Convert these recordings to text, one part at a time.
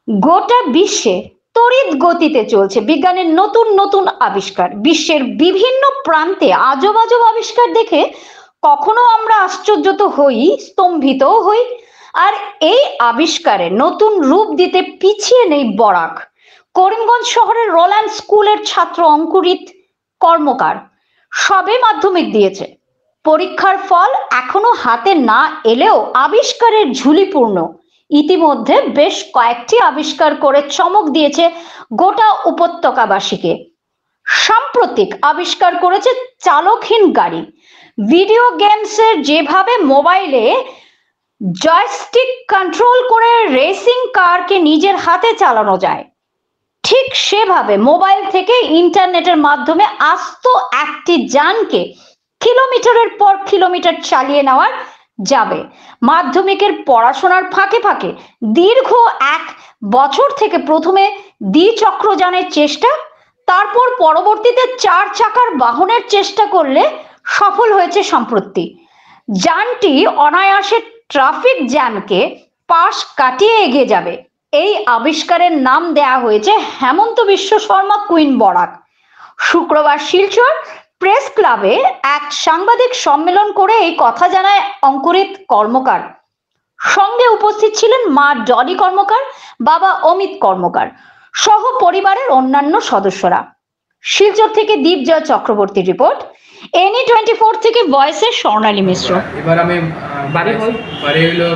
গোটা বিশ্বে তড়িৎ গতিতে চলছে বিজ্ঞানের নতুন নতুন আবিষ্কার। বিশ্বের বিভিন্ন প্রান্তে আজব আজব আবিষ্কার দেখে কখনো আমরা আশ্চর্য তো হই, স্তম্ভিতও হই। আর এই আবিষ্কারে নতুন রূপ দিতে পিছিয়ে নেই বরাক। করিমগঞ্জ শহরের রোল্যান্ড স্কুলের ছাত্র অঙ্কুরিত কর্মকার সবে মাধ্যমিক দিয়েছে। পরীক্ষার ফল এখনো হাতে না এলেও আবিষ্কারের ঝুলি পূর্ণ। ইতিমধ্যে বেশ কয়েকটি আবিষ্কার করে চমক দিয়েছে গোটা উপত্যকাবাসীকে। সাম্প্রতিক আবিষ্কার করেছে চালকহীন গাড়ি। ভিডিও গেমসের যেভাবে মোবাইলে জয়স্টিক কন্ট্রোল করে রেসিং কারকে নিজের হাতে চালানো যায়, ঠিক সেভাবে মোবাইল থেকে ইন্টারনেটের মাধ্যমে আস্ত একটি যানকে কিলোমিটারের পর কিলোমিটার চালিয়ে নেওয়া যাবে। মাধ্যমিকের পড়াশোনার ফাঁকে ফাঁকে দীর্ঘ 1 বছর থেকে প্রথমে দ্বিচক্রযানের চেষ্টা, তারপর পরবর্তীতে 4 চাকার বাহনের চেষ্টা করলে সফল হয়েছে সম্প্রতি। যানটি অনায়াসে ট্রাফিক জ্যামকে পাশ কাটিয়ে এগিয়ে যাবে। এই আবিষ্কারের নাম দেয়া হয়েছে হেমন্ত বিশ্ব শর্মা কুইন বরাক। শুক্রবার শিলচর প্রেস ক্লাবে এক সাংবাদিক সম্মেলন করে এই কথা জানায় অঙ্কুরিত কর্মকার। সঙ্গে উপস্থিত ছিলেন মা ডলি কর্মকার, বাবা অমিত কর্মকার সহ পরিবারের অন্যান্য সদস্যরা। শিলচর থেকে দীপজয় চক্রবর্তীর রিপোর্ট, NE24 থেকে ভয়েসের স্বর্ণালী মিশ্র। এবার আমি বাড়ি হইলো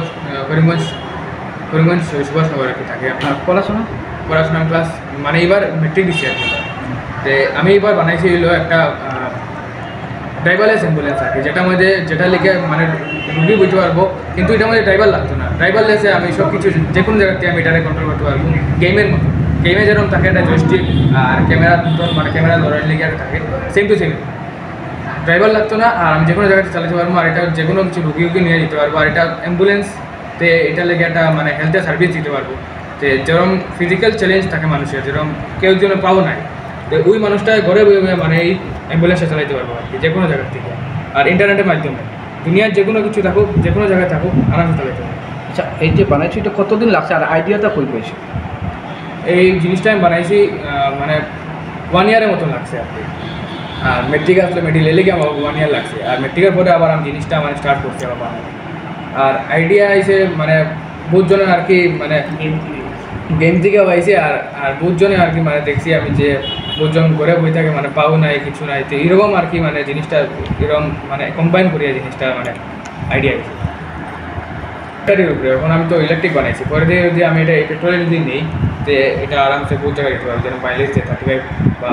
করিমগঞ্জ সুভাষনগরে থাকে। আপনার পড়াশোনা ক্লাস মানে এবার মেট্রিক দিচ্ছি আর কি। তো আমি এবার বানাইছি হইলো একটা ড্রাইভারলেস অ্যাম্বুলেন্স আর কি, যেটা লিখে মানে রুগী বুঝতে পারবো, কিন্তু এটার মধ্যে ড্রাইভার লাগতো না। ড্রাইভারলেসে আমি সব কিছু যে কোনো জায়গাতে আমি এটাকে কন্ট্রোল করতে পারবো, গেমের মতো। গেমে যেরকম থাকে একটা জয়স্টিক আর ক্যামেরা মানে ক্যামেরা ধরার লেগে থাকে, সেম টু সেম। ড্রাইভার লাগতো না, আর আমি যে কোনো জায়গাতে চালাতে পারবো, আর এটা যে কোনো কিছু রুগীকে নিয়ে যেতে পারবো। আর এটা অ্যাম্বুলেন্সতে এটা লেগে একটা মানে হেলথের সার্ভিস দিতে পারবো। যে যেরকম ফিজিক্যাল চ্যালেঞ্জ থাকে মানুষের, যেরকম কেউ জন্য পাও নাই, তো ওই মানুষটা ঘরে বয়ে মানে এই অ্যাম্বুলেন্সটা চালাতে পারবো আর কি, যে কোনো জায়গার থেকে। আর ইন্টারনেটের মাধ্যমে দুনিয়ার যে কোনো কিছু থাকুক, যে কোনো জায়গায় থাকুক, আরামসে চালাতে পারবো। আচ্ছা, এই যে বানাইছি এটা কতদিন লাগছে আর আইডিয়াটা কই পেয়েছি? এই জিনিসটা আমি বানাইছি মানে 1 ইয়ারের মতো লাগছে আর কি। আর মেট্রিক আসলে মেট্রিক লেগে আমার 1 ইয়ার লাগছে। আর মেট্রিকের পরে আবার আমি জিনিসটা মানে স্টার্ট করছি আবার বানানো। আর আইডিয়া আইসে মানে বহুত জনের আর কি, মানে গেম থেকেও আইসে। আর বহুত জনে আর কি মানে দেখছি আমি যে বহুত জন ঘরে বই থাকে, মানে পাও নাই, কিছু নাই, তো এরকম আর কি মানে জিনিসটা এরকম মানে কম্বাইন করিয়া জিনিসটা মানে আইডিয়া আইসে ব্যাটারির উপরে। এখন আমি তো ইলেকট্রিক বানাইছি, পরে দিয়ে যদি আমি এটা পেট্রোলের যদি নেই, তো এটা আরামসে বহুত জায়গায় যেতে পারবো। যেন মাইলেজ 35 বা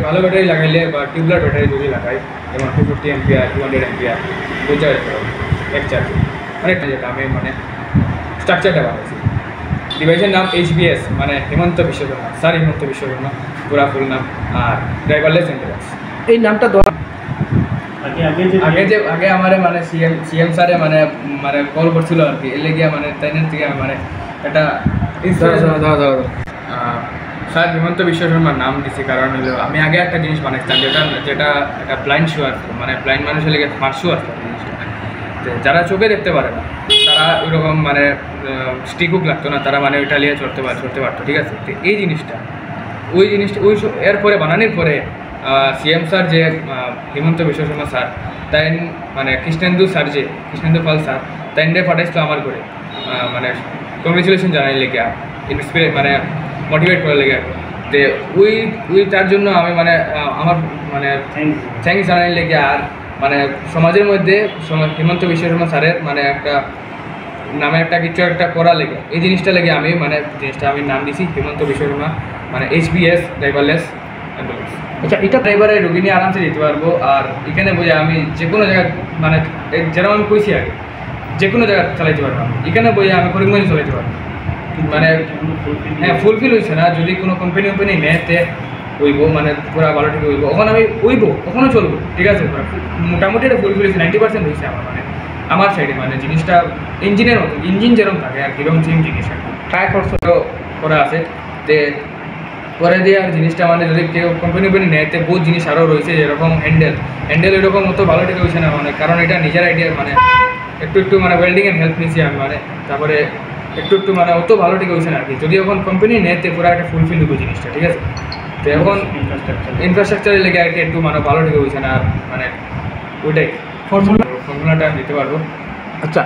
ভালো ব্যাটারি লাগাইলে বা টিউবলার ব্যাটারি যদি লাগাই, যেমন 250 এমপিআর 200 এমপিআর বহুত জায়গায় যেতে পারবো এক চার্জে। অনেকটা যেটা আমি মানে স্ট্রাকচারটা বানাইছি। ডিভাইসের নাম HBS, মানে হেমন্ত বিশ্ব শর্মা, স্যার হেমন্ত বিশ্ব শর্মা পুরা ফুল নাম। আর ড্রাইভারলেস অ্যাম্বুলেন্স এই নামটা দেওয়া আগে আমার মানে সিএম স্যারে মানে কল করছিল আর কি, এলে গিয়া মানে তাই থেকে মানে একটা স্যার হেমন্ত বিশ্ব শর্মার নাম দিছি। কারণ হলো আমি আগে একটা জিনিস বানাইছিলাম, যেটা একটা ব্লাইন্ড শু আসতো, মানে ব্লাইন্ড মানুষের লেগে স্মার্ট শু আসতো জিনিসটা। যারা চোখে দেখতে পারে না, তারা ওইরকম মানে স্টিকুক লাগতো না, তারা মানে ওইটা নিয়ে চড়তে পারতো, ঠিক আছে। তো এই জিনিসটা এরপরে বানানোর পরে সিএম স্যার যে হেমন্ত বিশ্ব শর্মা স্যার, তাই মানে কৃষ্ণেন্দু পাল স্যার তাই পাঠাইছিল আমার করে, মানে কংগ্রেচুলেশন জানাই লেগে, ইন্সপিরেট মানে মোটিভেট করার লেগে। তো ওই তার জন্য আমি মানে আমার মানে থ্যাংকস জানাই লেগে। আর মানে সমাজের মধ্যে হেমন্ত বিশ্ব শর্মা স্যারের মানে একটা নামে একটা কিছু একটা করা লেগে, এই জিনিসটা লেগে আমি মানে জিনিসটা আমি নাম দিছি হেমন্ত বিশ্ব শর্মা, মানে HBS ড্রাইভারলেস অ্যাম্বুলেন্স। আচ্ছা, এটা ড্রাইভারে রুগী নিয়ে আরামসে যেতে পারবো। আর এখানে বোঝা আমি যে কোনো জায়গায় মানে যেরকম আমি কইছি আগে, যে কোনো জায়গায় চালাইতে পারবো। এখানে বোঝা আমি করিমগঞ্জ চালাইতে পারবো। মানে হ্যাঁ, ফুলফিল হয়েছে না, যদি কোনো কোম্পানি নেতে হইব মানে পুরা ভালো ঠিক হইব, ওখানে আমি ওখানে চলবো, ঠিক আছে। মোটামুটি এটা ফুলফিল হয়েছে, 90% হয়েছে আমার মানে আমার সাইডে। মানে জিনিসটা ইঞ্জিনের মতো, ইঞ্জিন যেরকম থাকে আর কিরকম সেম জিনিস ট্রাই করা আছে। তে পরে দিয়ে আর জিনিসটা মানে যদি কেউ কোম্পানি নেতে বহুত জিনিস আরও রয়েছে, যেরকম হ্যান্ডেল এরকম মতো ভালো ঠিক হয়েছে না, মানে কারণ এটা নিজের আইডিয়া, মানে একটু মানে ওয়েল্ডিংয়ের হেল্প নিয়েছি আমি মানে। তারপরে একটু একটু মানে অত ভালো ঠিক হয়েছে না আর কি, যদি এখন কোম্পানি নেতে পুরো একটা ফুলফিল হইব জিনিসটা, ঠিক আছে। তো এখন ইনফ্রাস্ট্রাকচারের লেগে আর কি একটু মানে ভালো ঠিক হয়েছে না, আর মানে ওইটাই ফর্মুলাটা আমি দিতে পারবো। আচ্ছা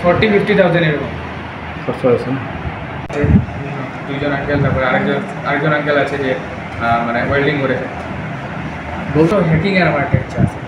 40-50,000 এরকম খরচ হয়েছে না? আছে। দুইজন আঙ্কেল, তারপরে আরেকজন আঙ্কেল আছে যে মানে ওয়েল্ডিং করেছে। বলতো হ্যাকিংয়ের আমার একটা ইচ্ছা আছে।